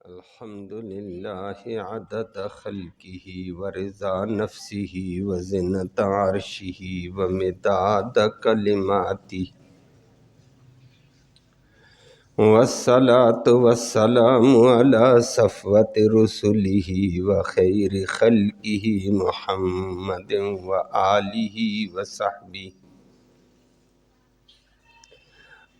الحمد لله عدد خلقه ورضا نفسه وزنة عرشه ومداد كلماته والصلاة والسلام على صفوة رسله وخير خلقه محمد وآله وصحبه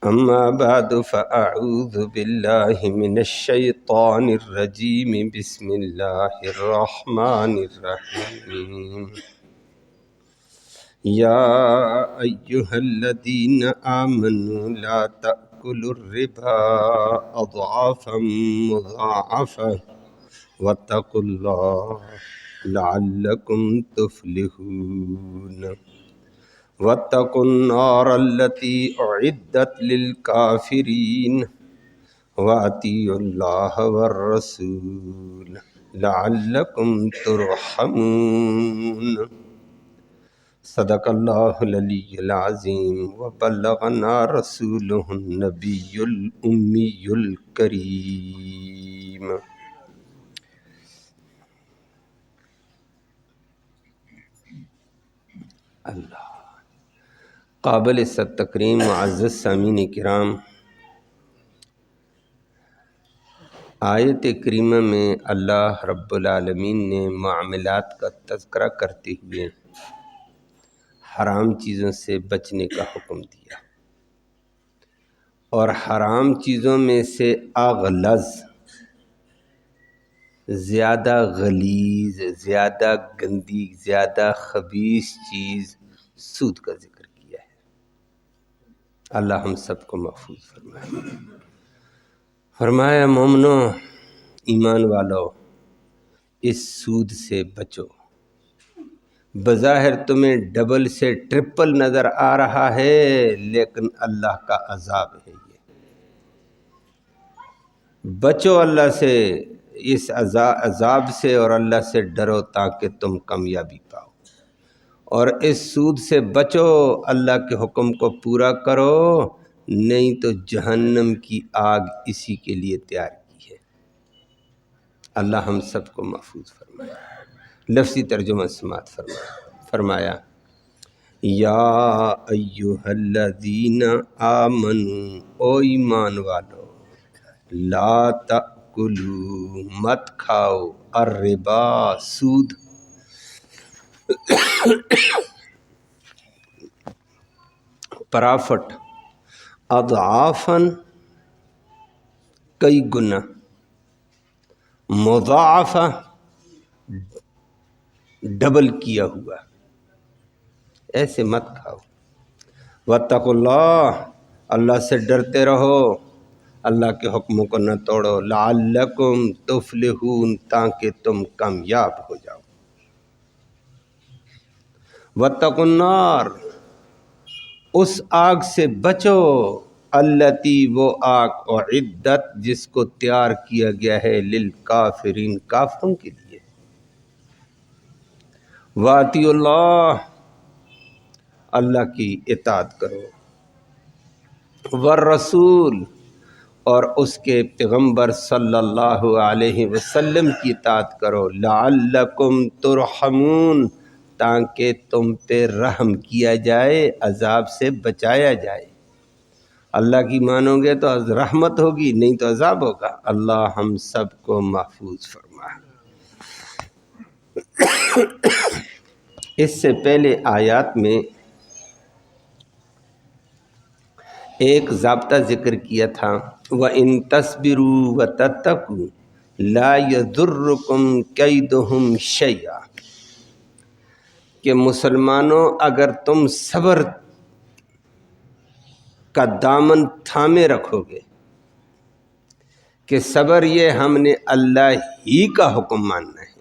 أما بعد فأعوذ بالله من الشيطان الرجيم بسم الله الرحمن الرحيم يا أيها الذين آمنوا لا تأكلوا الربا أضعافا مضاعفة واتقوا الله لعلكم تفلحون واتقوا النار التي أعدت للكافرين وأطيعوا الله والرسول لعلكم ترحمون صدق الله العلي العظيم وبلغنا رسوله النبي الأمي الكريم اللہ قابل عزت تکریم معزز سامعین کرام، آیت کریمہ میں اللہ رب العالمین نے معاملات کا تذکرہ کرتے ہوئے حرام چیزوں سے بچنے کا حکم دیا، اور حرام چیزوں میں سے اغلظ، زیادہ غلیظ، زیادہ گندی، زیادہ خبیث چیز سود کا ذکر کیا ہے۔ اللہ ہم سب کو محفوظ فرمائے۔ فرمایا مومنو، ایمان والو، اس سود سے بچو۔ بظاہر تمہیں ڈبل سے ٹرپل نظر آ رہا ہے، لیکن اللہ کا عذاب ہے یہ۔ بچو اللہ سے، اس عذاب سے، اور اللہ سے ڈرو تاکہ تم کامیابی پاؤ۔ اور اس سود سے بچو، اللہ کے حکم کو پورا کرو، نہیں تو جہنم کی آگ اسی کے لیے تیار کی ہے۔ اللہ ہم سب کو محفوظ فرمائے۔ لفظی ترجمہ سماعت فرمایا یا ایھا الذین آمنوا، او ایمان والو، لا تأکلوا، مت کھاؤ، الربا، سود، پرافٹ، اضعافاً، کئی گنا، مضاعفہ، ڈبل کیا ہوا، ایسے مت کھاؤ۔ واتقوا اللہ، اللہ سے ڈرتے رہو، اللہ کے حکموں کو نہ توڑو، لعلکم تفلحون، تاکہ تم کامیاب ہو جاؤ۔ واتقوا النار، اس آگ سے بچو، التی، وہ آگ، اعدت، جس کو تیار کیا گیا ہے، للکافرین، کافروں کے لیے۔ واطیعوا اللہ، اللہ کی اطاعت کرو، والرسول، اور اس کے پیغمبر صلی اللہ علیہ وسلم کی اطاعت کرو، لعلکم ترحمون، تاکہ تم پہ رحم کیا جائے، عذاب سے بچایا جائے۔ اللہ کی مانو گے تو رحمت ہوگی، نہیں تو عذاب ہوگا۔ اللہ ہم سب کو محفوظ فرمائے۔ اس سے پہلے آیات میں ایک ضابطہ ذکر کیا تھا، وَإِن تَصْبِرُوا وَتَتَّقُوا لَا يَضُرُّكُمْ كَيْدُهُمْ شَيْئًا، کہ مسلمانوں، اگر تم صبر کا دامن تھامے رکھو گے، کہ صبر یہ ہم نے اللہ ہی کا حکم ماننا ہے۔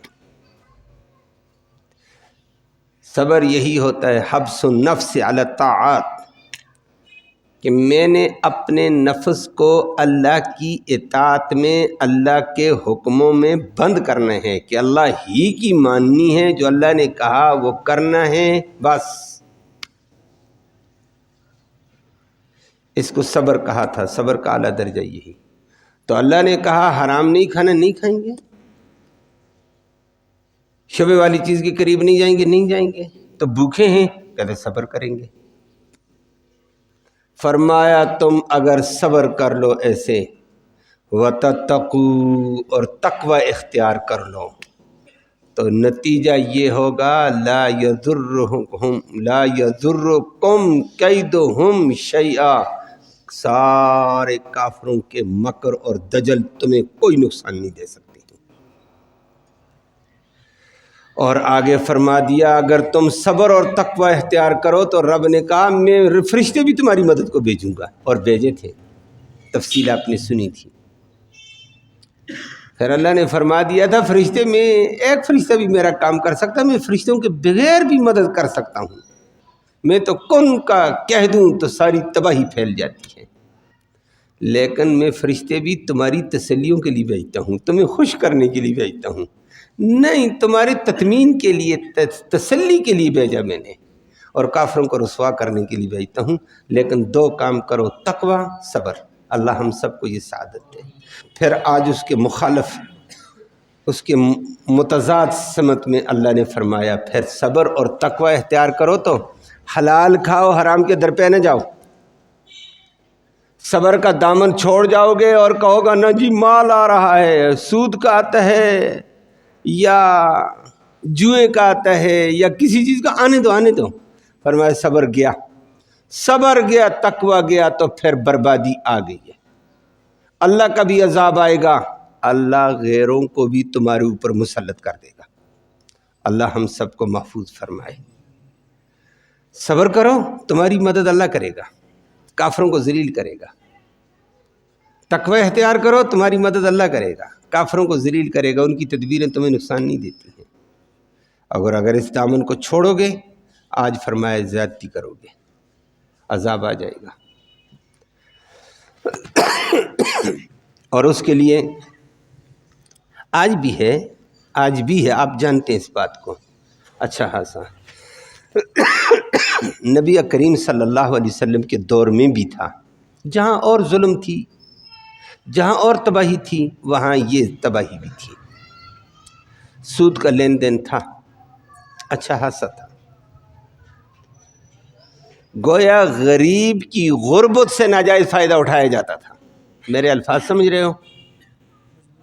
صبر یہی ہوتا ہے، حبس النفس علی الطاعات، کہ میں نے اپنے نفس کو اللہ کی اطاعت میں، اللہ کے حکموں میں بند کرنا ہے، کہ اللہ ہی کی ماننی ہے، جو اللہ نے کہا وہ کرنا ہے، بس۔ اس کو صبر کہا تھا، صبر کا اعلیٰ درجہ یہی۔ تو اللہ نے کہا حرام نہیں کھانا، نہیں کھائیں گے، شبے والی چیز کے قریب نہیں جائیں گے، نہیں جائیں گے۔ تو بھوکے ہیں، کہتے صبر کریں گے۔ فرمایا تم اگر صبر کر لو ایسے، وَتَتَّقُوا، اور تقوی اختیار کر لو، تو نتیجہ یہ ہوگا لا یضرکم کیدہم شیئا، سارے کافروں کے مکر اور دجل تمہیں کوئی نقصان نہیں دے سکتے۔ اور آگے فرما دیا اگر تم صبر اور تقوی اختیار کرو تو رب نے کہا میں فرشتے بھی تمہاری مدد کو بھیجوں گا، اور بھیجے تھے، تفصیل آپ نے سنی تھی۔ پھر اللہ نے فرما دیا تھا فرشتے میں ایک فرشتہ بھی میرا کام کر سکتا، میں فرشتوں کے بغیر بھی مدد کر سکتا ہوں، میں تو کن کا کہہ دوں تو ساری تباہی پھیل جاتی ہے، لیکن میں فرشتے بھی تمہاری تسلیوں کے لیے بھیجتا ہوں، تمہیں خوش کرنے کے لیے بھیجتا ہوں، نہیں تمہارے تطمین کے لیے، تسلی کے لیے بھیجا میں نے، اور کافروں کو رسوا کرنے کے لیے بھیجتا ہوں، لیکن دو کام کرو، تقوی، صبر۔ اللہ ہم سب کو یہ سعادت دے۔ پھر آج اس کے مخالف، اس کے متضاد سمت میں اللہ نے فرمایا پھر صبر اور تقوی اختیار کرو تو حلال کھاؤ، حرام کے در پہ نہ جاؤ۔ صبر کا دامن چھوڑ جاؤ گے اور کہو گا نہ جی مال آ رہا ہے، سود کا آتا ہے یا جوئے کا آتا ہے یا کسی چیز کا، آنے دو۔ فرمایا صبر گیا، صبر گیا، تقوی گیا تو پھر بربادی آ گئی ہے، اللہ کا بھی عذاب آئے گا، اللہ غیروں کو بھی تمہارے اوپر مسلط کر دے گا۔ اللہ ہم سب کو محفوظ فرمائے۔ صبر کرو، تمہاری مدد اللہ کرے گا، کافروں کو ذلیل کرے گا۔ تقوی اختیار کرو، تمہاری مدد اللہ کرے گا، کافروں کو ذلیل کرے گا، ان کی تدبیریں تمہیں نقصان نہیں دیتی ہیں۔ اگر اس دامن کو چھوڑو گے، آج فرمایا زیادتی کرو گے، عذاب آ جائے گا۔ اور اس کے لیے آج بھی ہے، آپ جانتے ہیں اس بات کو اچھا خاصا۔ نبی کریم صلی اللہ علیہ وسلم کے دور میں بھی تھا، جہاں اور ظلم تھی، جہاں اور تباہی تھی، وہاں یہ تباہی بھی تھی۔ سود کا لین دین تھا، اچھا خاصا تھا، گویا غریب کی غربت سے ناجائز فائدہ اٹھایا جاتا تھا۔ میرے الفاظ سمجھ رہے ہو؟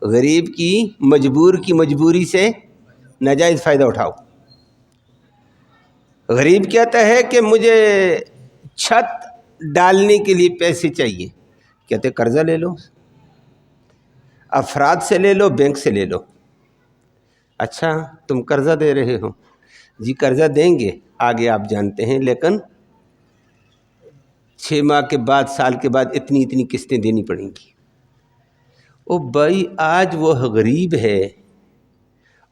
غریب کی مجبوری سے ناجائز فائدہ اٹھاؤ۔ غریب کہتا ہے کہ مجھے چھت ڈالنے کے لیے پیسے چاہیے، کہتے قرضہ لے لو، افراد سے لے لو، بینک سے لے لو۔ اچھا تم قرضہ دے رہے ہو، جی قرضہ دیں گے، آگے آپ جانتے ہیں، لیکن 6 ماہ کے بعد، سال کے بعد اتنی قسطیں دینی پڑیں گی۔ او بھائی آج وہ غریب ہے،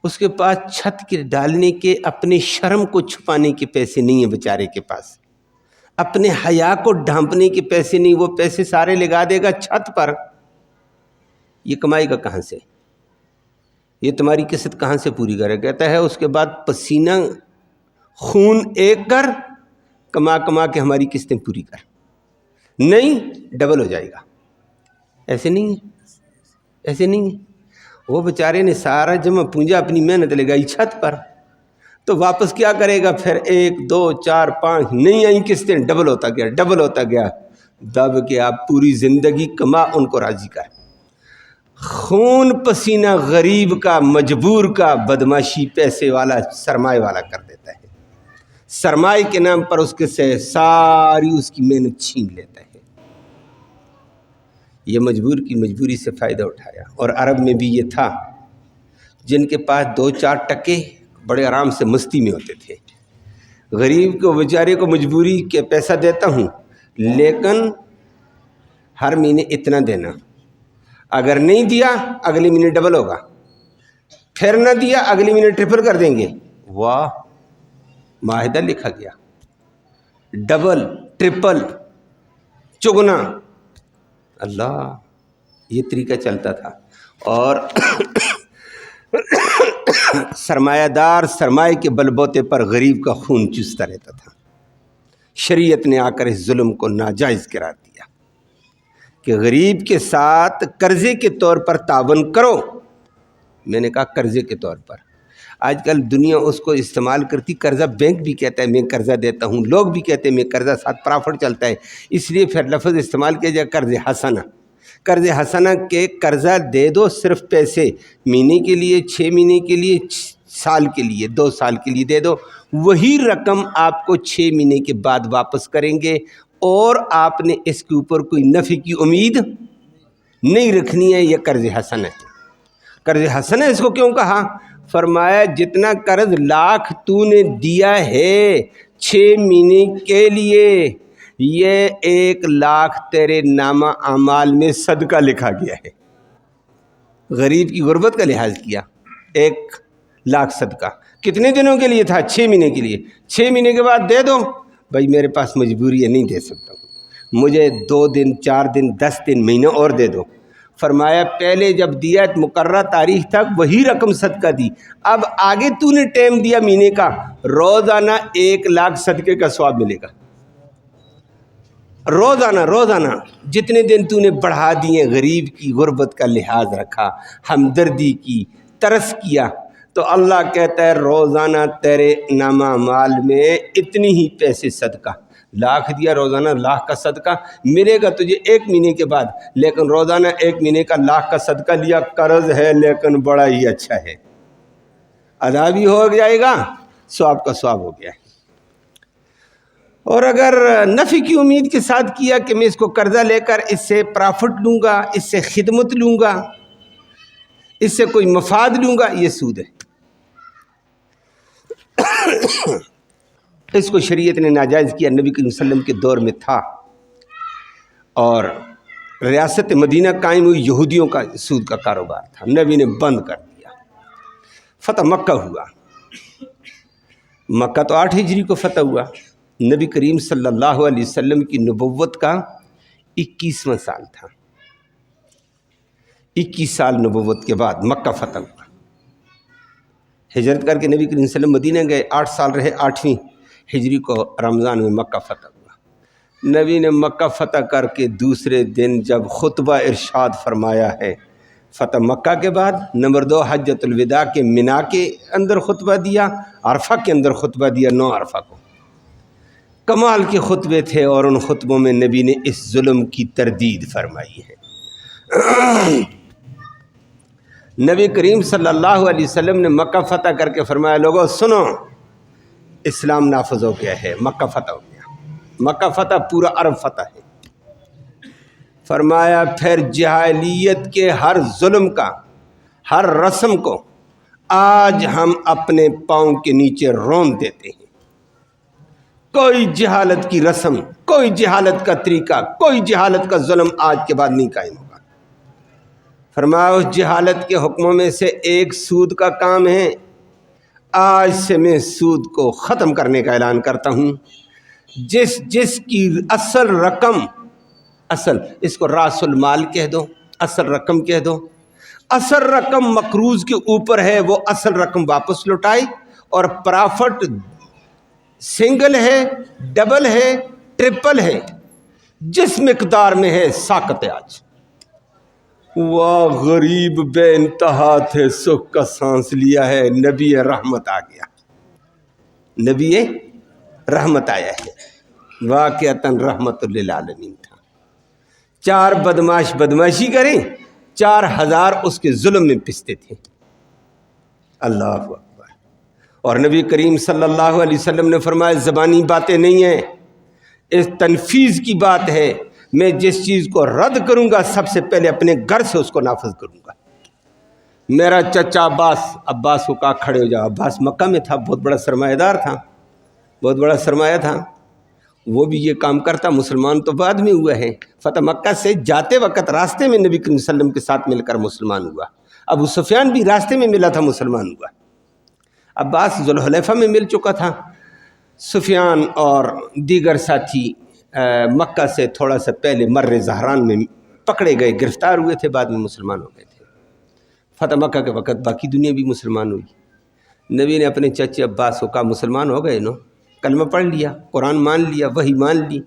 اس کے پاس چھت کے ڈالنے کے، اپنے شرم کو چھپانے کے پیسے نہیں ہیں بیچارے کے پاس، اپنے حیا کو ڈھانپنے کے پیسے نہیں، وہ پیسے سارے لگا دے گا چھت پر، یہ کمائے گا کہاں سے؟ یہ تمہاری قسط کہاں سے پوری کرے؟ کہتا ہے اس کے بعد پسینہ خون ایک کر، کما کے ہماری قسطیں پوری کر، نہیں ڈبل ہو جائے گا۔ ایسے نہیں ہے، وہ بیچارے نے سارا جمع پونجا اپنی محنت لگائی چھت پر، تو واپس کیا کرے گا پھر؟ 1 2 4 5 نہیں آئیں قسطیں، ڈبل ہوتا گیا، دب کے آپ پوری زندگی کما، ان کو راضی کر۔ خون پسینہ غریب کا، مجبور کا، بدماشی پیسے والا، سرمایہ والا کر دیتا ہے، سرمایہ کے نام پر اس کے سے ساری اس کی محنت چھین لیتا ہے۔ یہ مجبوری سے فائدہ اٹھایا۔ اور عرب میں بھی یہ تھا، جن کے پاس 2-4 ٹکے بڑے آرام سے مستی میں ہوتے تھے۔ غریب کو بیچارے کو مجبوری کے پیسہ دیتا ہوں، لیکن ہر مہینے اتنا دینا، اگر نہیں دیا اگلے مہینے ڈبل ہوگا، پھر نہ دیا اگلے مہینے ٹرپل کر دیں گے۔ واہ، معاہدہ لکھا گیا، ڈبل، ٹرپل، چگنا، اللہ یہ طریقہ چلتا تھا۔ اور سرمایہ دار سرمایہ کے بل بوتے پر غریب کا خون چوستا رہتا تھا۔ شریعت نے آ کر اس ظلم کو ناجائز قرار دیا کہ غریب کے ساتھ قرضے کے طور پر تعاون کرو. میں نے کہا قرضے کے طور پر. آج کل دنیا اس کو استعمال کرتی، قرضہ بینک بھی کہتا ہے میں قرضہ دیتا ہوں، لوگ بھی کہتے ہیں میں قرضہ، ساتھ پرافٹ چلتا ہے، اس لیے پھر لفظ استعمال کیا جائے قرض حسنہ. قرض حسنہ کے قرضہ دے دو، صرف پیسے مہینے کے لیے، 6 مہینے کے لیے، سال کے لیے، 2 سال کے لیے دے دو. وہی رقم آپ کو 6 مہینے کے بعد واپس کریں گے، اور آپ نے اس کے اوپر کوئی نفع کی امید نہیں رکھنی ہے. یہ قرض حسن ہے. قرض حسن ہے. اس کو کیوں کہا؟ فرمایا جتنا قرض لاکھ تو نے دیا ہے 6 مہینے کے لیے، یہ 1 لاکھ تیرے نامہ اعمال میں صدقہ لکھا گیا ہے. غریب کی غربت کا لحاظ کیا، 1 لاکھ صدقہ کتنے دنوں کے لیے تھا؟ 6 مہینے کے لیے. 6 مہینے کے بعد دے دو. بھائی میرے پاس مجبوری ہے، نہیں دے سکتا ہوں، مجھے 2 دن 4 دن 10 دن مہینہ اور دے دو. فرمایا پہلے جب دیا مقررہ تاریخ تک وہی رقم صدقہ دی، اب آگے تو نے ٹائم دیا مہینے کا، روزانہ 1 لاکھ صدقے کا ثواب ملے گا. روزانہ جتنے دن تو نے بڑھا دیے، غریب کی غربت کا لحاظ رکھا، ہمدردی کی، ترس کیا، تو اللہ کہتا ہے روزانہ تیرے نامہ اعمال میں اتنی ہی پیسے صدقہ. لاکھ دیا، روزانہ 1 لاکھ کا صدقہ ملے گا تجھے 1 مہینے کے بعد، لیکن روزانہ 1 مہینے کا 1 لاکھ کا صدقہ لیا. قرض ہے لیکن بڑا ہی اچھا ہے، ادا بھی ہو جائے گا، ثواب کا ثواب ہو گیا ہے. اور اگر نفع کی امید کے ساتھ کیا کہ میں اس کو قرضہ لے کر اس سے پرافٹ لوں گا، اس سے خدمت لوں گا، اس سے کوئی مفاد لوں گا، یہ سود ہے. اس کو شریعت نے ناجائز کیا. نبی کریم صلی اللہ علیہ وسلم کے دور میں تھا، اور ریاست مدینہ قائم ہوئی، یہودیوں کا سود کا کاروبار تھا، نبی نے بند کر دیا. فتح مکہ ہوا. مکہ تو 8 ہجری کو فتح ہوا. نبی کریم صلی اللہ علیہ وسلم کی نبوت کا 21واں سال تھا. 21 سال نبوت کے بعد مکہ فتح ہوا. ہجرت کر کے نبی کریم صلی اللہ علیہ وسلم مدینہ گئے، 8 سال رہے. 8ویں ہجری کو رمضان میں مکہ فتح ہوا. نبی نے مکہ فتح کر کے دوسرے دن جب خطبہ ارشاد فرمایا ہے، فتح مکہ کے بعد نمبر 2 حجۃ الوداع کے مینا کے اندر خطبہ دیا، عرفہ کے اندر خطبہ دیا. 9 عرفہ کو کمال کے خطبے تھے، اور ان خطبوں میں نبی نے اس ظلم کی تردید فرمائی ہے. نبی کریم صلی اللہ علیہ وسلم نے مکہ فتح کر کے فرمایا لوگو سنو، اسلام نافذ ہو گیا ہے، مکہ فتح ہو گیا. مکہ فتح پورا عرب فتح ہے. فرمایا پھر جاہلیت کے ہر ظلم کا، ہر رسم کو آج ہم اپنے پاؤں کے نیچے رون دیتے ہیں. کوئی جہالت کی رسم، کوئی جہالت کا طریقہ، کوئی جہالت کا ظلم آج کے بعد نہیں قائم ہوگا. فرمایا اس جہالت کے حکموں میں سے ایک سود کا کام ہے. آج سے میں سود کو ختم کرنے کا اعلان کرتا ہوں. جس کی اصل رقم، اصل اس کو راس المال کہہ دو، اصل رقم کہہ دو، اصل رقم مقروض کے اوپر ہے، وہ اصل رقم واپس لوٹائے. اور پرافٹ سنگل ہے، ڈبل ہے، ٹرپل ہے، جس مقدار میں ہے ساقط ہے. آج واہ غریب بے انتہا تھے، سکھ کا سانس لیا ہے، نبی رحمت آ گیا. نبی رحمت آیا ہے، واقعتاً رحمت للعالمین تھا. 4 بدماش بدماشی کریں، 4000 اس کے ظلم میں پستے تھے. اللہ اکبر. اور نبی کریم صلی اللہ علیہ وسلم نے فرمایا زبانی باتیں نہیں ہیں، اس تنفیذ کی بات ہے. میں جس چیز کو رد کروں گا سب سے پہلے اپنے گھر سے اس کو نافذ کروں گا. میرا چچا عباس کو کہا کھڑے ہو جاؤ. عباس مکہ میں تھا، بہت بڑا سرمایہ دار تھا، بہت بڑا سرمایہ تھا. وہ بھی یہ کام کرتا. مسلمان تو بعد میں ہوا ہے. فتح مکہ سے جاتے وقت راستے میں نبی کریم صلی اللہ علیہ وسلم کے ساتھ مل کر مسلمان ہوا. ابو سفیان بھی راستے میں ملا تھا، مسلمان ہوا. عباس ذوالحلیفہ میں مل چکا تھا. سفیان اور دیگر ساتھی مکہ سے تھوڑا سا پہلے مر زہران میں پکڑے گئے، گرفتار ہوئے تھے، بعد میں مسلمان ہو گئے تھے. فتح مکہ کے وقت باقی دنیا بھی مسلمان ہوئی. نبی نے اپنے چچے عباس کو کہا مسلمان ہو گئے نو، کلمہ پڑھ لیا، قرآن مان لیا، وحی مان لی.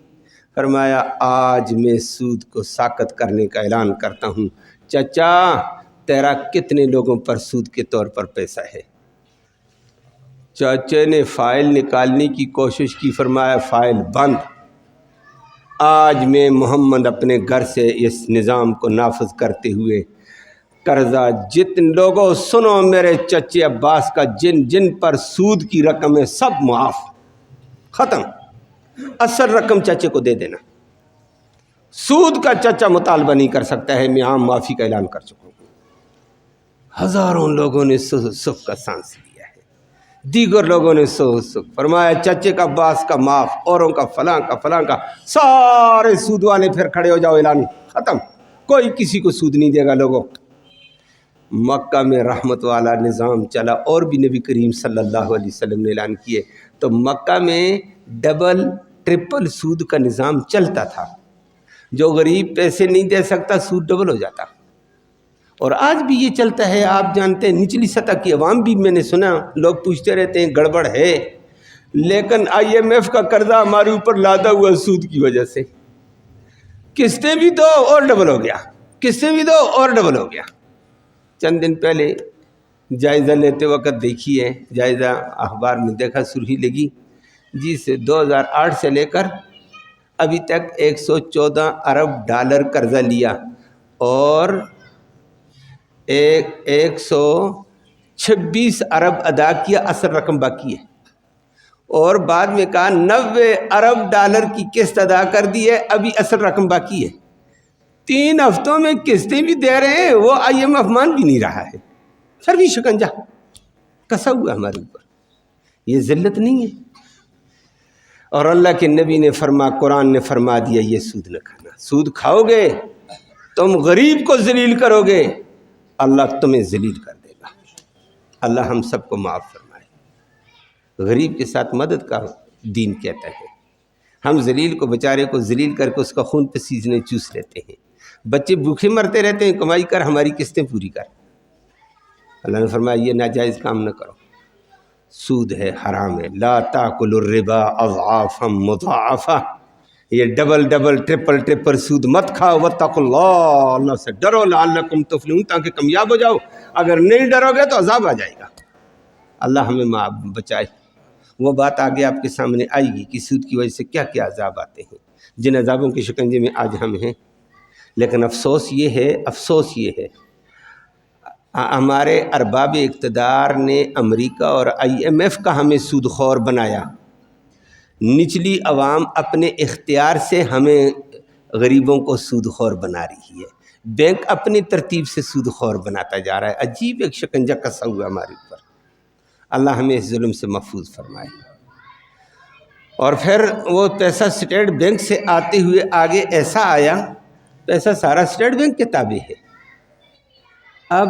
فرمایا آج میں سود کو ساقط کرنے کا اعلان کرتا ہوں۔ چچا تیرا کتنے لوگوں پر سود کے طور پر پیسہ ہے؟ چاچے نے فائل نکالنے کی کوشش کی، فرمایا فائل بند۔ آج میں محمد اپنے گھر سے اس نظام کو نافذ کرتے ہوئے قرضہ جتنے لوگوں سنو میرے چچے عباس کا جن جن پر سود کی رقم ہے سب معاف، ختم۔ اصل رقم چچے کو دے دینا، سود کا چچا مطالبہ نہیں کر سکتا ہے، میں عام معافی کا اعلان کر چکا ہوں۔ ہزاروں لوگوں نے سکھ کا سانس لیا ہے، دیگر لوگوں نے سکھ فرمایا چچے کا عباس کا معاف، اوروں کا فلاں کا فلاں کا، سارے سود والے پھر کھڑے ہو جاؤ، اعلان ختم، کوئی کسی کو سود نہیں دے گا۔ لوگوں مکہ میں رحمت والا نظام چلا، اور بھی نبی کریم صلی اللہ علیہ وسلم نے اعلان کیے، تو مکہ میں ڈبل ٹرپل سود کا نظام چلتا تھا، جو غریب پیسے نہیں دے سکتا سود ڈبل ہو جاتا، اور آج بھی یہ چلتا ہے۔ آپ جانتے ہیں نچلی سطح کی عوام بھی، میں نے سنا لوگ پوچھتے رہتے ہیں گڑبڑ ہے، لیکن IMF کا قرضہ ہمارے اوپر لادا ہوا سود کی وجہ سے، قسطیں بھی دو اور ڈبل ہو گیا، قسطیں بھی دو اور ڈبل ہو گیا۔ چند دن پہلے جائزہ لیتے وقت دیکھی ہے، جائزہ اخبار میں دیکھا، سرخی لگی جی سے 2008 سے لے کر ابھی تک 114 ارب ڈالر قرضہ لیا اور 126 ارب ادا کیا، اصل رقم باقی ہے، اور بعد میں کہا 90 ارب ڈالر کی قسط ادا کر دی ہے، ابھی اصل رقم باقی ہے۔ 3 ہفتوں میں قسطیں بھی دے رہے ہیں، وہ IMF مان بھی نہیں رہا ہے، پھر بھی شکنجہ کسا ہوا ہمارے اوپر۔ یہ ذلت نہیں ہے؟ اور اللہ کے نبی نے قرآن نے فرما دیا یہ سود نہ کھانا، سود کھاؤ گے تم غریب کو ذلیل کرو گے، اللہ تمہیں ذلیل کر دے گا۔ اللہ ہم سب کو معاف فرمائے۔ غریب کے ساتھ مدد کا دین کہتا ہے، ہم ذلیل کو بیچارے کو ذلیل کر کے اس کا خون پسینے چوس لیتے ہیں، بچے بھوکے مرتے رہتے ہیں، کمائی کر ہماری قسطیں پوری کر۔ اللہ نے فرمایا یہ ناجائز کام نہ کرو، سود ہے، حرام ہے، لا تاکلوا الربا اضعافا مضاعفہ، یہ ڈبل ٹرپل سود مت کھاؤ، واتقوا اللہ، اللہ سے ڈرو، لعلکم تفلحون، تاکہ کامیاب ہو جاؤ۔ اگر نہیں ڈرو گے تو عذاب آ جائے گا، اللہ ہمیں بچائے۔ وہ بات آگے آپ کے سامنے آئے گی کہ سود کی وجہ سے کیا کیا عذاب آتے ہیں، جن عذابوں کے شکنجے میں آج ہم ہیں۔ لیکن افسوس یہ ہے ہمارے ارباب اقتدار نے امریکہ اور IMF کا ہمیں سود خور بنایا، نچلی عوام اپنے اختیار سے ہمیں غریبوں کو سود خور بنا رہی ہے، بینک اپنی ترتیب سے سود خور بناتا جا رہا ہے، عجیب ایک شکنجہ کسا ہوا ہمارے اوپر۔ اللہ ہمیں اس ظلم سے محفوظ فرمائے۔ اور پھر وہ پیسہ اسٹیٹ بینک سے آتے ہوئے آگے ایسا آیا، پیسہ سارا اسٹیٹ بینک کے تابع ہے۔ اب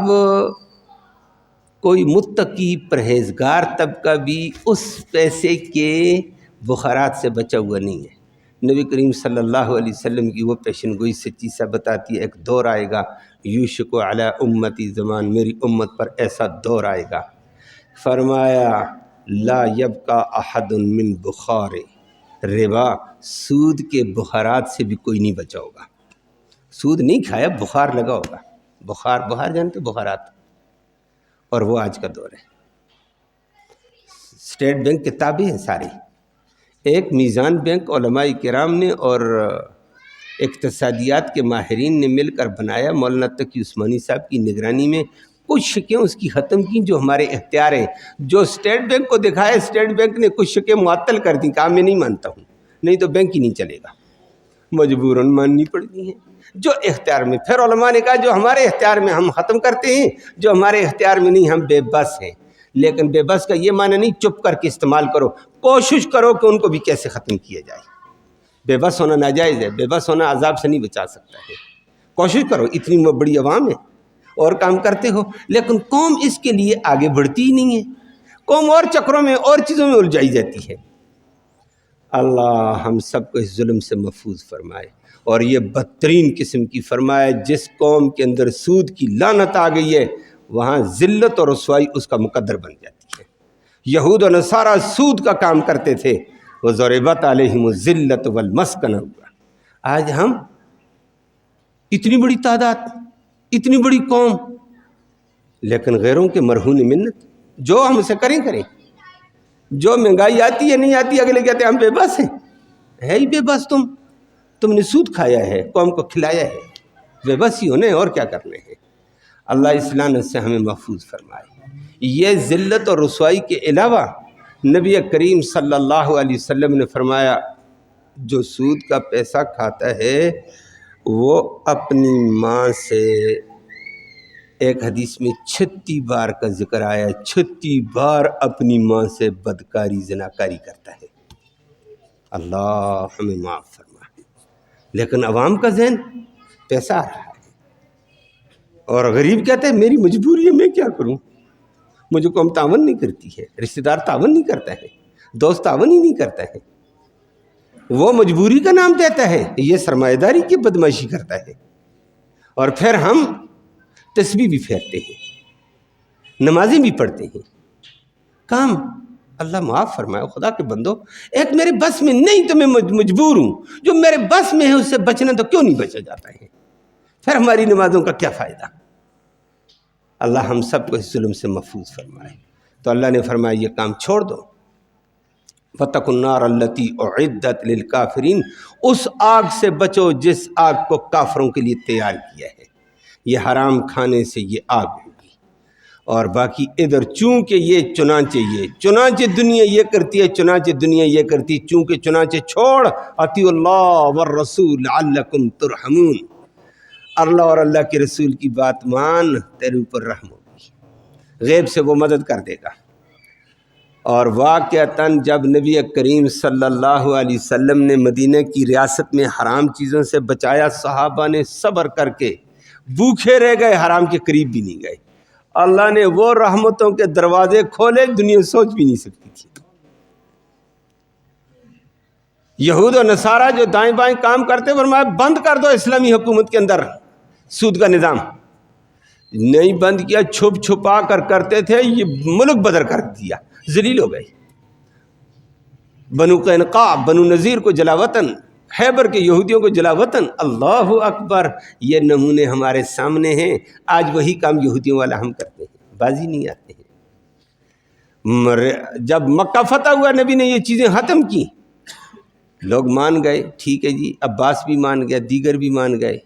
کوئی متقی پرہیزگار طبقہ بھی اس پیسے کے بخارات سے بچا ہوا نہیں ہے۔ نبی کریم صلی اللہ علیہ وسلم کی وہ پیشن گوئی سچی سا بتاتی ہے، ایک دور آئے گا، یوشک علی امتی زمان، میری امت پر ایسا دور آئے گا، فرمایا لا یبقى احد من بخار ربا، سود کے بخارات سے بھی کوئی نہیں بچا ہوگا۔ سود نہیں کھایا، بخار لگا ہوگا، بخار جانتے بخارات، اور وہ آج کا دور ہے۔ اسٹیٹ بینک کے تابع ہیں سارے، ایک میزان بینک علماء کرام نے اور اقتصادیات کے ماہرین نے مل کر بنایا، مولانا تقی عثمانی صاحب کی نگرانی میں، کچھ شکیں اس کی ختم کی جو ہمارے اختیار ہیں، جو اسٹیٹ بینک کو دکھایا، اسٹیٹ بینک نے کچھ شکیں معطل کر دیں، کہا میں نہیں مانتا ہوں، نہیں تو بینک ہی نہیں چلے گا، مجبوراً ماننی پڑتی ہیں جو اختیار میں۔ پھر علماء نے کہا جو ہمارے اختیار میں ہم ختم کرتے ہیں، جو ہمارے اختیار میں نہیں ہم بے بس ہیں، لیکن بے بس کا یہ معنی نہیں چپ کر کے استعمال کرو، کوشش کرو کہ ان کو بھی کیسے ختم کیا جائے۔ بے بس ہونا ناجائز ہے، بے بس ہونا عذاب سے نہیں بچا سکتا ہے، کوشش کرو، اتنی بڑی عوام ہے اور کام کرتے ہو، لیکن قوم اس کے لیے آگے بڑھتی ہی نہیں ہے، قوم اور چکروں میں اور چیزوں میں الجھائی جاتی ہے۔ اللہ ہم سب کو اس ظلم سے محفوظ فرمائے، اور یہ بدترین قسم کی فرمائے، جس قوم کے اندر سود کی لعنت آ گئی ہے وہاں ذلت اور رسوائی اس کا مقدر بن جاتی ہے۔ یہود و نصارہ سود کا کام کرتے تھے، وَضُرِبَتْ عَلَيْهِمُ الذِّلَّةُ وَالْمَسْكَنَةُ، آج ہم اتنی بڑی تعداد، اتنی بڑی قوم، لیکن غیروں کے مرہون منت، جو ہم اسے کریں کریں، جو مہنگائی آتی ہے نہیں آتی، اگلے کہتے ہیں ہم بے بس ہیں. ہے ہی بے بس تم نے سود کھایا ہے، قوم کو کھلایا ہے، بے بس ہی ہونے اور کیا کرنے ہیں. اللہ اس لعنت سے ہمیں محفوظ فرمائے. یہ ذلت اور رسوائی کے علاوہ نبی کریم صلی اللہ علیہ وسلم نے فرمایا جو سود کا پیسہ کھاتا ہے وہ اپنی ماں سے، ایک حدیث میں 36 بار کا ذکر آیا ہے، 36 بار اپنی ماں سے بدکاری زناکاری کرتا ہے. اللہ ہمیں معاف فرمائے. لیکن عوام کا ذہن پیسہ آ رہا ہے، اور غریب کہتے ہیں میری مجبوری ہے، میں کیا کروں، مجھے قوم تعاون نہیں کرتی ہے، رشتہ دار تعاون نہیں کرتا ہے، دوست تعاون ہی نہیں کرتا ہے، وہ مجبوری کا نام دیتا ہے، یہ سرمایہ داری کی بدمعاشی کرتا ہے. اور پھر ہم تسبیح بھی پھیرتے ہیں، نمازیں بھی پڑھتے ہیں. کام اللہ معاف فرمائے. خدا کے بندو، ایک میرے بس میں نہیں تو میں مجبور ہوں، جو میرے بس میں ہے اس سے بچنا تو کیوں نہیں بچا جاتا ہے؟ پھر ہماری نمازوں کا کیا فائدہ؟ اللہ ہم سب کو اس ظلم سے محفوظ فرمائے. تو اللہ نے فرمایا یہ کام چھوڑ دو. فَاتَّقُوا النَّارَ الَّتِي أُعِدَّتْ لِلْكَافِرِينَ، اس آگ سے بچو جس آگ کو کافروں کے لیے تیار کیا ہے. یہ حرام کھانے سے یہ آگ ہوگی. اور باقی ادھر چونکہ یہ چنانچہ دنیا یہ کرتی ہے، چنانچہ دنیا یہ کرتی ہے، چونکہ چنانچہ چھوڑ، اطیعوا اللہ والرسول لعلکم ترحمون، اللہ اور اللہ کے رسول کی بات مان، تیرے اوپر رحم ہوگی، غیب سے وہ مدد کر دے گا. اور واقعتاً جب نبی کریم صلی اللہ علیہ وسلم نے مدینہ کی ریاست میں حرام چیزوں سے بچایا، صحابہ نے صبر کر کے بھوکے رہ گئے، حرام کے قریب بھی نہیں گئے. اللہ نے وہ رحمتوں کے دروازے کھولے دنیا سوچ بھی نہیں سکتی تھی. یہود و نصارہ جو دائیں بائیں کام کرتے فرمایا بند کر دو اسلامی حکومت کے اندر سود کا نظام. نہیں بند کیا، چھپ چھپا کر کرتے تھے، یہ ملک بدر کر دیا، ذلیل ہو گئے. بنو قینقاع، بنو نذیر کو جلا وطن، خیبر کے یہودیوں کو جلا وطن. اللہ اکبر، یہ نمونے ہمارے سامنے ہیں. آج وہی کام یہودیوں والا ہم کرتے ہیں، بازی نہیں آتے ہیں. جب مکہ فتح ہوا نبی نے یہ چیزیں ختم کی، لوگ مان گئے، ٹھیک ہے جی، عباس بھی مان گیا، دیگر بھی مان گئے.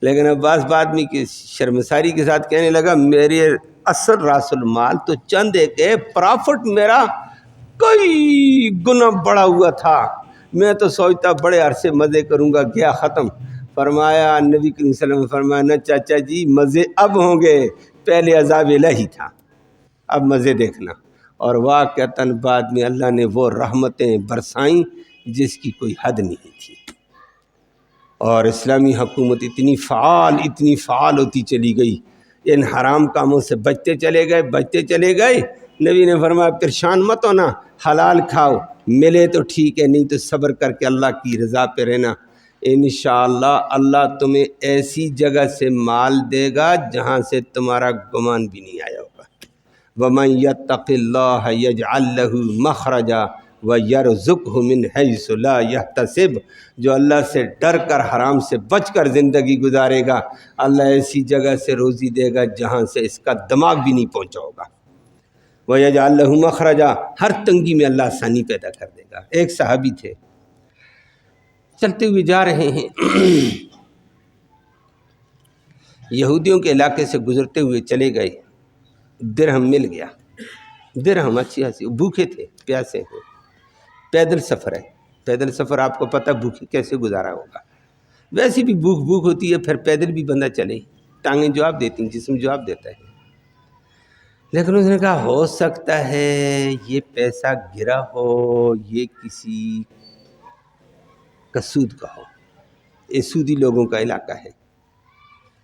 لیکن عباس بعد میں کہ شرمساری کے ساتھ کہنے لگا میرے اصل راس المال تو چند ایک ہے، پرافٹ میرا کئی گنا بڑا ہوا تھا، میں تو سوچتا بڑے عرصے مزے کروں گا، گیا ختم. فرمایا نبی کریم صلی اللہ علیہ وسلم فرمایا نہ چاچا جی، مزے اب ہوں گے، پہلے عذاب الہی تھا، اب مزے دیکھنا. اور واقعتاً بعد میں اللہ نے وہ رحمتیں برسائیں جس کی کوئی حد نہیں تھی. اور اسلامی حکومت اتنی فعال ہوتی چلی گئی، ان حرام کاموں سے بچتے چلے گئے. نبی نے فرمایا پریشان مت ہونا، حلال کھاؤ، ملے تو ٹھیک ہے، نہیں تو صبر کر کے اللہ کی رضا پہ رہنا. انشاءاللہ اللہ تمہیں ایسی جگہ سے مال دے گا جہاں سے تمہارا گمان بھی نہیں آیا ہوگا. وَمَن يَتَّقِ اللَّهَ يَجْعَلْ لَهُ مَخْرَجًا وَيَرْزُقْهُ مِنْ حَيْثُ لَا يَحْتَسِبُ، جو اللہ سے ڈر کر حرام سے بچ کر زندگی گزارے گا، اللہ ایسی جگہ سے روزی دے گا جہاں سے اس کا دماغ بھی نہیں پہنچا ہوگا. وَيَجْعَلْ لَهُ مَخْرَجًا، ہر تنگی میں اللہ آسانی پیدا کر دے گا. ایک صحابی تھے، چلتے ہوئے جا رہے ہیں، یہودیوں کے علاقے سے گزرتے ہوئے چلے گئے، درہم مل گیا. درہم اچھی بھوکے تھے، پیاسے ہیں، پیدل سفر ہے. پیدل سفر آپ کو پتہ بھوکے کیسے گزارا ہوگا. ویسی بھی بھوک ہوتی ہے، پھر پیدل بھی بندہ چلے، ٹانگیں جواب دیتی ہیں، جسم جواب دیتا ہے. لیکن اس نے کہا ہو سکتا ہے یہ پیسہ گرا ہو، یہ کسی کا سود کا ہو، یہ سودی لوگوں کا علاقہ ہے،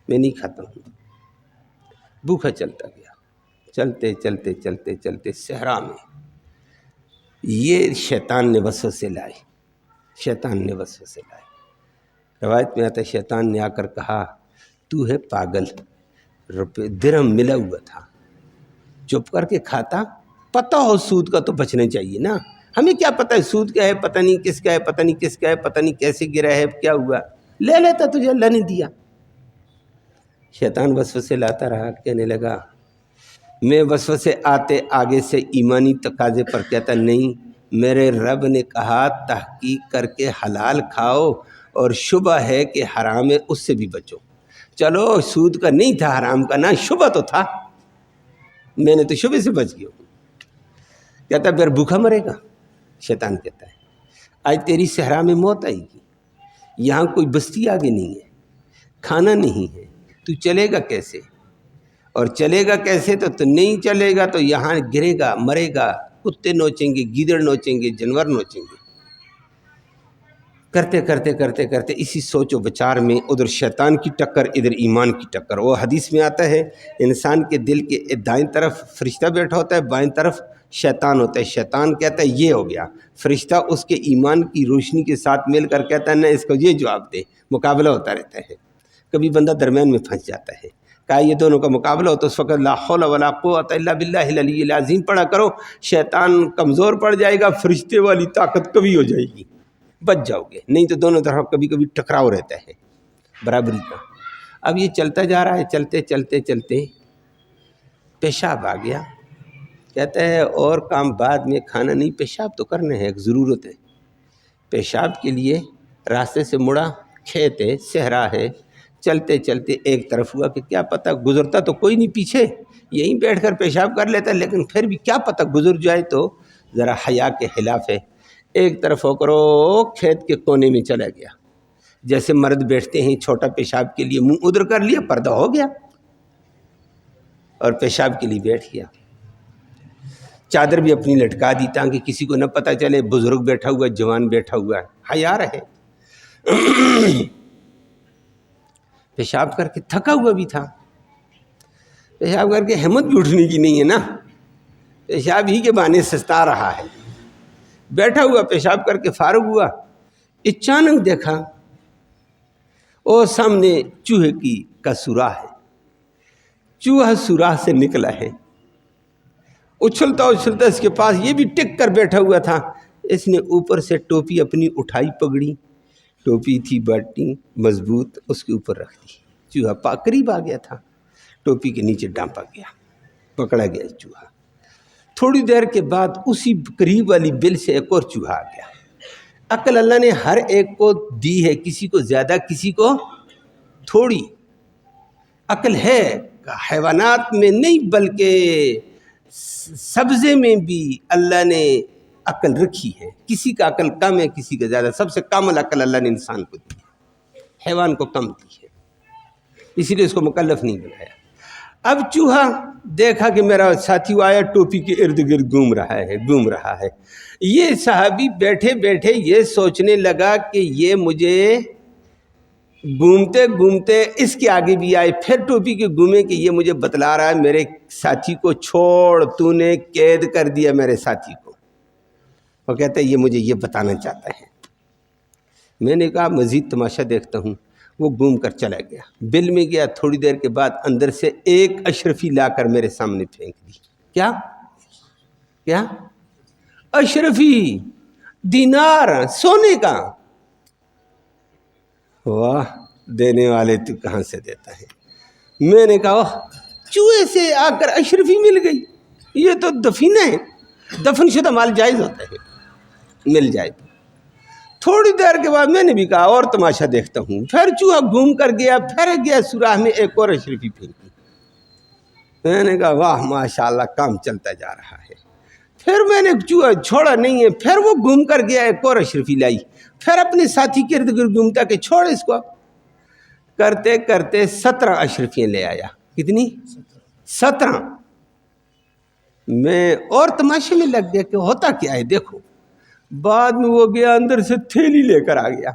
میں نہیں کھاتا ہوں. بھوکا چلتا گیا، چلتے صحرا میں یہ شیطان نے وسوسے لائے. روایت میں آتا ہے شیطان نے آ کر کہا تو ہے پاگل، درہم ملا ہوا تھا، چپ کر کے کھاتا، پتہ ہو سود کا تو بچنا چاہیے نا، ہمیں کیا پتہ ہے سود کیا ہے، پتہ نہیں کس کا ہے، پتہ نہیں کس کا ہے، پتہ نہیں کیسے گرا ہے، کیا ہوا، لے لیتا تجھے اللہ نے دیا۔ شیطان وسوسے لاتا رہا، کہنے لگا، میں وسوسے آتے آگے سے ایمانی تقاضے پر کہتا نہیں، میرے رب نے کہا تحقیق کر کے حلال کھاؤ، اور شبہ ہے کہ حرام ہے اس سے بھی بچو۔ چلو سود کا نہیں تھا، حرام کا نہ، شبہ تو تھا، میں نے تو شبہ سے بچ گیا۔ کہتا پھر بھوکا مرے گا۔ شیطان کہتا ہے آج تیری صحرا میں موت آئے گی، یہاں کوئی بستی آگے نہیں ہے، کھانا نہیں ہے، تو چلے گا کیسے؟ اور چلے گا کیسے تو نہیں چلے گا تو یہاں گرے گا، مرے گا، کتے نوچیں گے، گیدڑ نوچیں گے، جانور نوچیں گے۔ کرتے کرتے کرتے کرتے اسی سوچ و بچار میں ادھر شیطان کی ٹکر، ادھر ایمان کی ٹکر۔ وہ حدیث میں آتا ہے انسان کے دل کے دائیں طرف فرشتہ بیٹھا ہوتا ہے، بائیں طرف شیطان ہوتا ہے۔ شیطان کہتا ہے یہ ہو گیا، فرشتہ اس کے ایمان کی روشنی کے ساتھ مل کر کہتا ہے نہ اس کو یہ جواب دے، مقابلہ ہوتا رہتا ہے۔ کبھی بندہ درمیان میں پھنس جاتا ہے، کہا یہ دونوں کا مقابلہ ہو تو اس وقت لا حول ولا قوت الا باللہ العلی العظیم پڑھا کرو، شیطان کمزور پڑ جائے گا، فرشتے والی طاقت کبھی ہو جائے گی، بچ جاؤ گے، نہیں تو دونوں طرف کبھی کبھی ٹکراؤ رہتا ہے برابری کا۔ اب یہ چلتا جا رہا ہے، چلتے چلتے چلتے پیشاب آ گیا۔ کہتا ہے اور کام بعد میں، کھانا نہیں، پیشاب تو کرنا ہے، ایک ضرورت ہے۔ پیشاب کے لیے راستے سے مڑا، کھیت ہے، صحرا ہے، چلتے چلتے ایک طرف ہوا کہ کیا پتہ گزرتا تو کوئی نہیں پیچھے، یہیں بیٹھ کر پیشاب کر لیتا، لیکن پھر بھی کیا پتہ گزر جائے تو ذرا حیا کے خلاف ہے۔ ایک طرف ہو کر کھیت کے کونے میں چلا گیا، جیسے مرد بیٹھتے ہیں چھوٹا پیشاب کے لیے، منہ ادھر کر لیا، پردہ ہو گیا اور پیشاب کے لیے بیٹھ گیا۔ چادر بھی اپنی لٹکا دی تاکہ کسی کو نہ پتہ چلے بزرگ بیٹھا ہوا ہے، جوان بیٹھا ہوا ہے، حیا رہے۔ پیشاب کر کے تھکا ہوا بھی تھا، پیشاب کر کے ہمت بھی اٹھنے کی نہیں ہے نا، پیشاب ہی کے بہانے سستا رہا ہے، بیٹھا ہوا پیشاب کر کے فارغ ہوا، اچانک دیکھا اور سامنے چوہے کا سوراخ ہے، چوہا سوراخ سے نکلا ہے، اچھلتا اچھلتا اس کے پاس، یہ بھی ٹک کر بیٹھا ہوا تھا۔ اس نے اوپر سے ٹوپی اپنی اٹھائی، پگڑی ٹوپی تھی باٹی مضبوط، اس کے اوپر رکھ دی۔ چوہا قریب آ گیا تھا، ٹوپی کے نیچے ڈانپا گیا، پکڑا گیا چوہا۔ تھوڑی دیر کے بعد اسی قریب والی بل سے ایک اور چوہا آ گیا۔ عقل اللہ نے ہر ایک کو دی ہے، کسی کو زیادہ کسی کو تھوڑی عقل ہے، حیوانات میں نہیں بلکہ سبزے میں بھی اللہ نے عقل رکھی ہے، کسی کا عقل کم ہے کسی کا زیادہ، سب سے کامل عقل اللہ نے انسان کو دی ہے، حیوان کو کم دی ہے، اسی لیے اس کو مکلف نہیں بنایا۔ اب چوہا دیکھا کہ میرا ساتھی آیا، ٹوپی کے ارد گرد گھوم رہا ہے، یہ صحابی بیٹھے بیٹھے یہ سوچنے لگا کہ یہ مجھے گھومتے گھومتے اس کے آگے بھی آئے، پھر ٹوپی کے گھومے کہ یہ مجھے بتلا رہا ہے میرے ساتھی کو چھوڑ، تو نے قید کر دیا میرے ساتھی کو۔ وہ کہتا ہے یہ مجھے یہ بتانا چاہتا ہے۔ میں نے کہا مزید تماشا دیکھتا ہوں۔ وہ گھوم کر چلا گیا، بل میں گیا، تھوڑی دیر کے بعد اندر سے ایک اشرفی لا کر میرے سامنے پھینک دی۔ کیا اشرفی؟ دینار، سونے کا۔ واہ، دینے والے تو کہاں سے دیتا ہے۔ میں نے کہا چوہے سے آ کر اشرفی مل گئی، یہ تو دفینہ ہے، دفن شدہ مال جائز ہوتا ہے، مل جائے۔ تھوڑی دیر کے بعد میں نے بھی کہا اور تماشا دیکھتا ہوں، پھر چوہا گھوم کر گیا، پھر گیا سوراخ میں ایک اور اشرفی پھینکی۔ میں نے کہا واہ ماشاءاللہ، کام چلتا جا رہا ہے۔ پھر میں نے چوہا چھوڑا نہیں ہے، پھر وہ گھوم کر گیا، ایک اور اشرفی لائی، پھر اپنے ساتھی کے ارد گرد گھومتا کہ چھوڑ اس کو۔ کرتے کرتے 17 اشرفیاں لے آیا۔ کتنی؟ 17۔ میں اور تماشے میں لگ گیا کہ ہوتا کیا ہے دیکھو۔ بعد میں وہ گیا اندر سے تھیلی لے کر آ گیا۔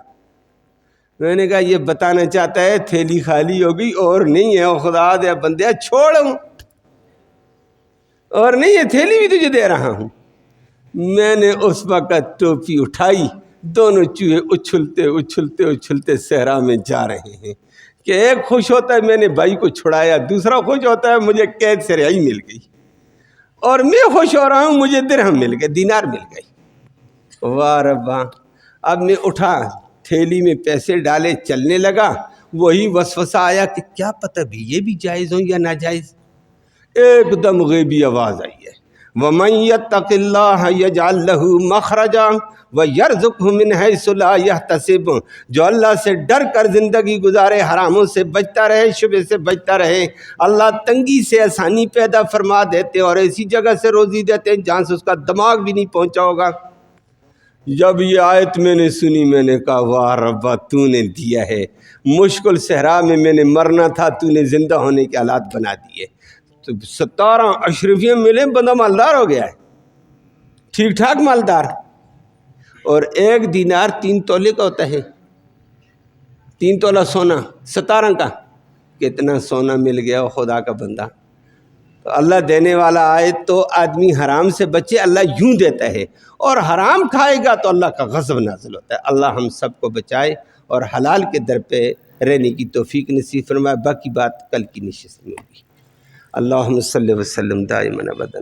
میں نے کہا یہ بتانا چاہتا ہے تھیلی خالی ہو گئی اور نہیں ہے، خدا دے بندے چھوڑوں، اور نہیں ہے تھیلی بھی تجھے دے رہا ہوں۔ میں نے اس وقت ٹوپی اٹھائی، دونوں چوہے اچھلتے اچھلتے اچھلتے صحرا میں جا رہے ہیں کہ ایک خوش ہوتا ہے میں نے بھائی کو چھڑایا، دوسرا خوش ہوتا ہے مجھے قید سے رہائی مل گئی، اور میں خوش ہو رہا ہوں مجھے درہم مل گئے، دینار مل گئی۔ واہ ربا. اب نے اٹھا تھیلی میں پیسے ڈالے چلنے لگا. وہی وسوسہ آیا کہ کیا پتہ بھی یہ بھی جائز ہوں یا ناجائز. ایک دم غیبی آواز آئی ہے وَمَن يَتَّقِ اللَّهَ يَجْعَل لَّهُ مَخْرَجًا وَيَرْزُقْهُ مِنْ حَيْثُ لَا يَحْتَسِبُ. جو اللہ سے ڈر کر زندگی گزارے، حراموں سے بچتا رہے، شبہ سے بچتا رہے، اللہ تنگی سے آسانی پیدا فرما دیتے اور ایسی جگہ سے روزی دیتے ہیں جہاں سے اس کا دماغ بھی نہیں پہنچا ہوگا. جب یہ آیت میں نے سنی میں نے کہا واہ ربا تو نے دیا ہے. مشکل صحرا میں نے مرنا تھا، تو نے زندہ ہونے کے حالات بنا دیے. تو 17 اشرفیاں ملے، بندہ مالدار ہو گیا ہے، ٹھیک ٹھاک مالدار. اور 1 دینار 3 تولے کا ہوتا ہے، 3 تولہ سونا 17 کا. کتنا سونا مل گیا خدا کا بندہ. تو اللہ دینے والا آئے تو آدمی حرام سے بچے، اللہ یوں دیتا ہے. اور حرام کھائے گا تو اللہ کا غضب نازل ہوتا ہے. اللہ ہم سب کو بچائے اور حلال کے در پہ رہنے کی توفیق نصیب فرمائے. باقی بات کل کی نشست میں ہوگی. اللہم صلی وسلم دائما ابدا.